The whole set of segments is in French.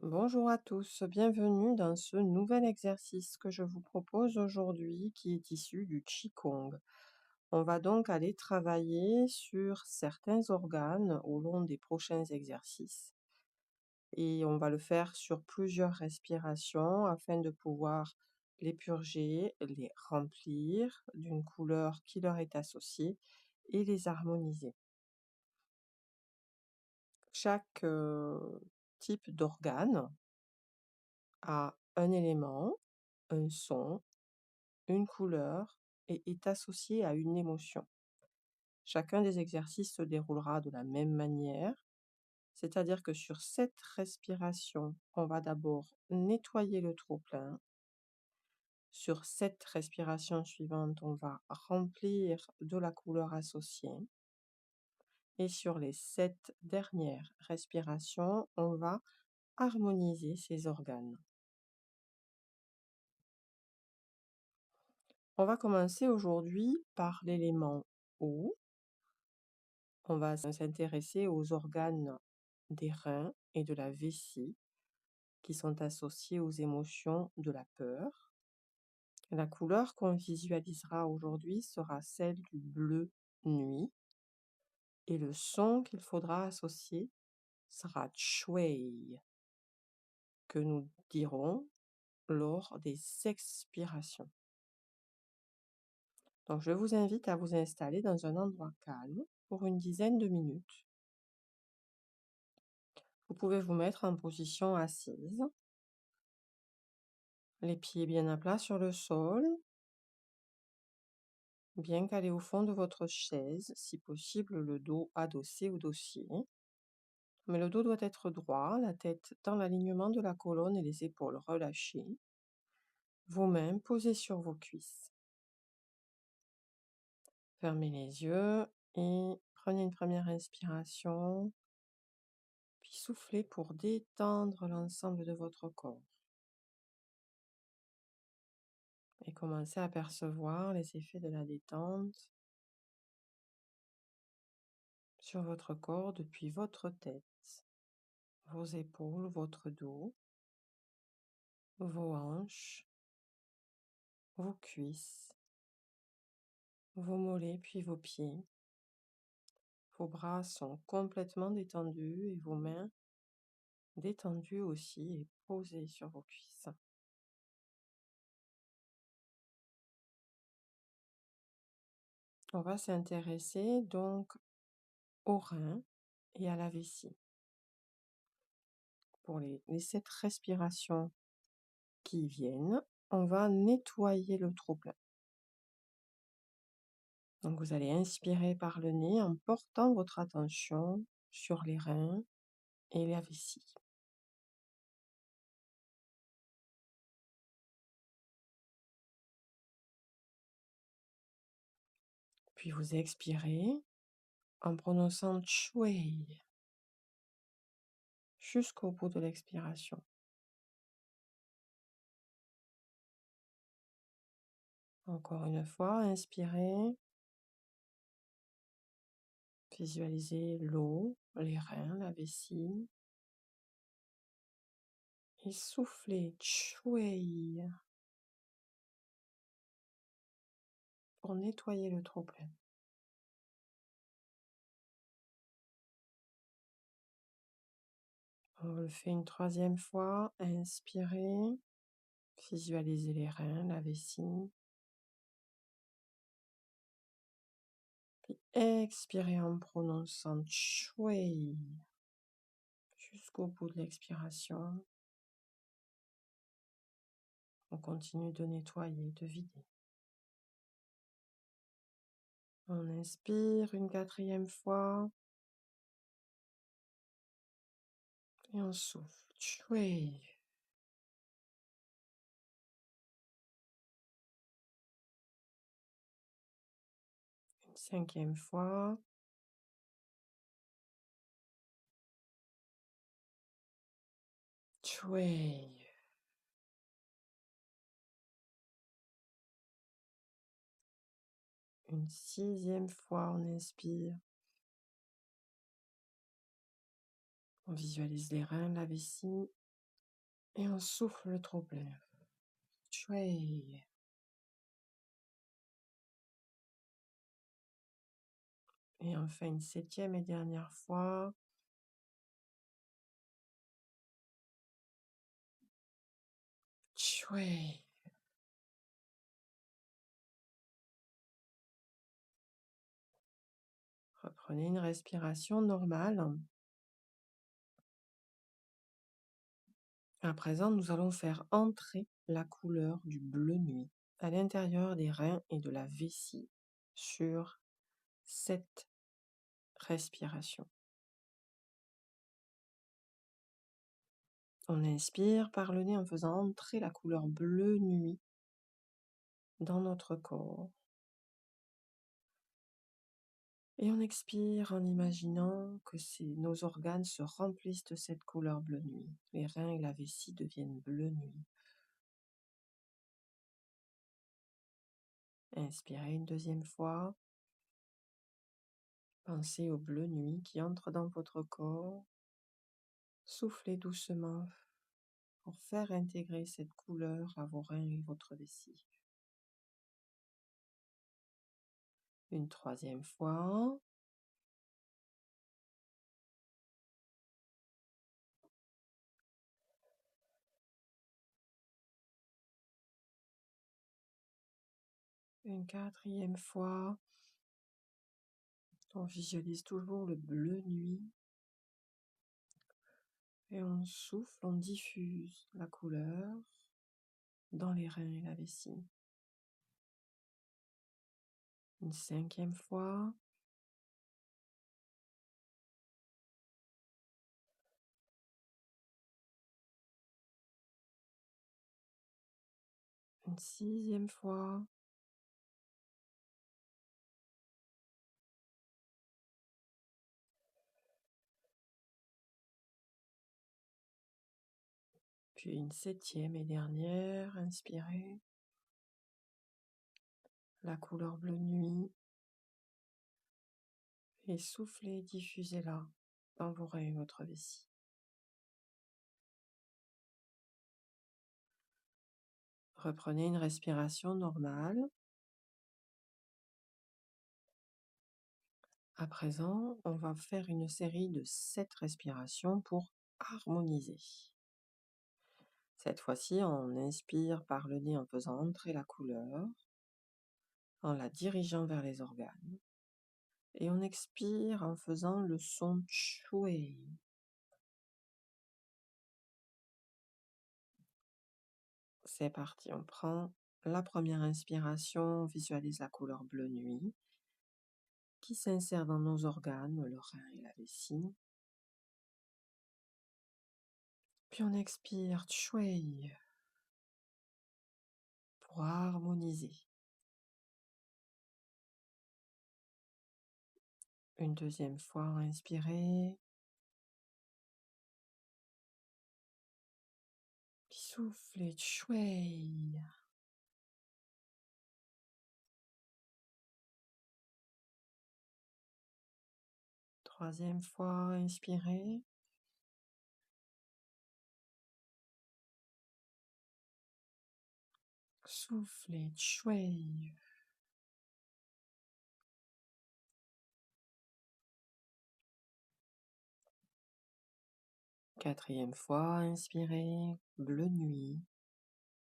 Bonjour à tous, bienvenue dans ce nouvel exercice que je vous propose aujourd'hui qui est issu du Qigong. On va donc aller travailler sur certains organes au long des prochains exercices et on va le faire sur plusieurs respirations afin de pouvoir les purger, les remplir d'une couleur qui leur est associée et les harmoniser. Chaque type d'organe a un élément, un son, une couleur et est associé à une émotion. Chacun des exercices se déroulera de la même manière, c'est-à-dire que sur cette respiration, on va d'abord nettoyer le trop-plein. Sur cette respiration suivante, on va remplir de la couleur associée. Et sur les 7 dernières respirations, on va harmoniser ces organes. On va commencer aujourd'hui par l'élément eau. On va s'intéresser aux organes des reins et de la vessie qui sont associés aux émotions de la peur. La couleur qu'on visualisera aujourd'hui sera celle du bleu nuit et le son qu'il faudra associer sera Shui que nous dirons lors des expirations. Donc je vous invite à vous installer dans un endroit calme pour une dizaine de minutes. Vous pouvez vous mettre en position assise, les pieds bien à plat sur le sol, bien calé au fond de votre chaise, si possible le dos adossé au dossier. Mais le dos doit être droit, la tête dans l'alignement de la colonne et les épaules relâchées. Vos mains posées sur vos cuisses. Fermez les yeux et prenez une première inspiration, puis soufflez pour détendre l'ensemble de votre corps. Et commencez à percevoir les effets de la détente sur votre corps depuis votre tête, vos épaules, votre dos, vos hanches, vos cuisses, vos mollets puis vos pieds. Vos bras sont complètement détendus et vos mains détendues aussi et posées sur vos cuisses. On va s'intéresser donc aux reins et à la vessie. Pour les 7 respirations qui viennent, on va nettoyer le trop-plein. Donc vous allez inspirer par le nez en portant votre attention sur les reins et la vessie. Puis vous expirez en prononçant Shui jusqu'au bout de l'expiration. Encore une fois, inspirez, visualisez l'eau, les reins, la vessie. Et soufflez Shui pour nettoyer le trop-plein. On le fait une troisième fois. Inspirez, visualisez les reins, la vessie. Puis expirez en prononçant Shui jusqu'au bout de l'expiration. On continue de nettoyer, de vider. On inspire une quatrième fois. Et on souffle. Shui. Une cinquième fois. Shui. Une sixième fois, on inspire. On visualise les reins, la vessie. Et on souffle le trop plein. Shui. Et enfin, une 7e et dernière fois. Shui. Reprenez une respiration normale. À présent, nous allons faire entrer la couleur du bleu nuit à l'intérieur des reins et de la vessie sur cette respiration. On inspire par le nez en faisant entrer la couleur bleu nuit dans notre corps. Et on expire en imaginant que nos organes se remplissent de cette couleur bleu nuit. Les reins et la vessie deviennent bleu nuit. Inspirez une deuxième fois. Pensez au bleu nuit qui entre dans votre corps. Soufflez doucement pour faire intégrer cette couleur à vos reins et votre vessie. Une troisième fois. Une quatrième fois. On visualise toujours le bleu nuit. Et on souffle, on diffuse la couleur dans les reins et la vessie. Une cinquième fois. Une sixième fois. Puis une septième et dernière. Inspirez. La couleur bleu nuit. Et soufflez, diffusez-la dans vos reins et votre vessie. Reprenez une respiration normale. À présent, on va faire une série de 7 respirations pour harmoniser. Cette fois-ci, on inspire par le nez en faisant entrer la couleur, en la dirigeant vers les organes. Et on expire en faisant le son Shui. C'est parti, on prend la première inspiration, on visualise la couleur bleu nuit qui s'insère dans nos organes, le rein et la vessie. Puis on expire Shui pour harmoniser. Une deuxième fois, inspirez. Puis soufflez Shui. Troisième fois, inspirez. Soufflez Shui. Quatrième fois, inspirez. Bleu nuit.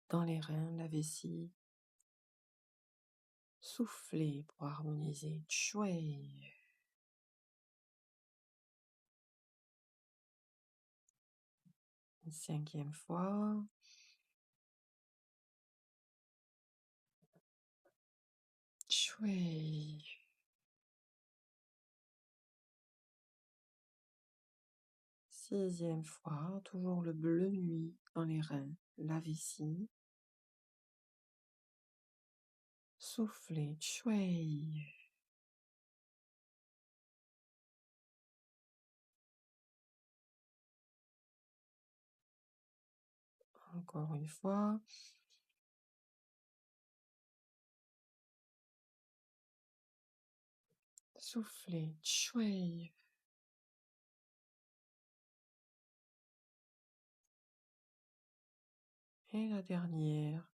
Dans les reins, la vessie. Soufflez pour harmoniser Shui. Une cinquième fois. Shui. Sixième fois, toujours le bleu nuit dans les reins, la vessie. Soufflez Shui. Encore une fois. Soufflez Shui. Et la dernière.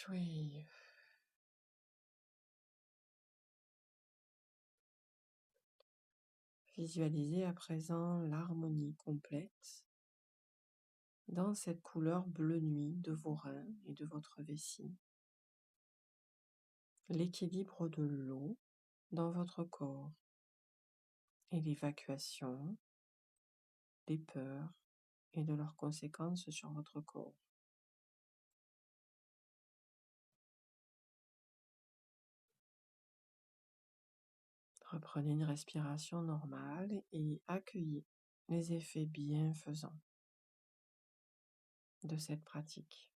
Oui. Visualisez à présent l'harmonie complète dans cette couleur bleu nuit de vos reins et de votre vessie. L'équilibre de l'eau dans votre corps et l'évacuation des peurs et de leurs conséquences sur votre corps. Reprenez une respiration normale et accueillez les effets bienfaisants de cette pratique.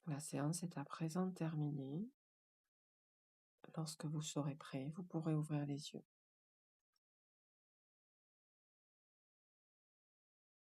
La séance est à présent terminée. Lorsque vous serez prêt, vous pourrez ouvrir les yeux.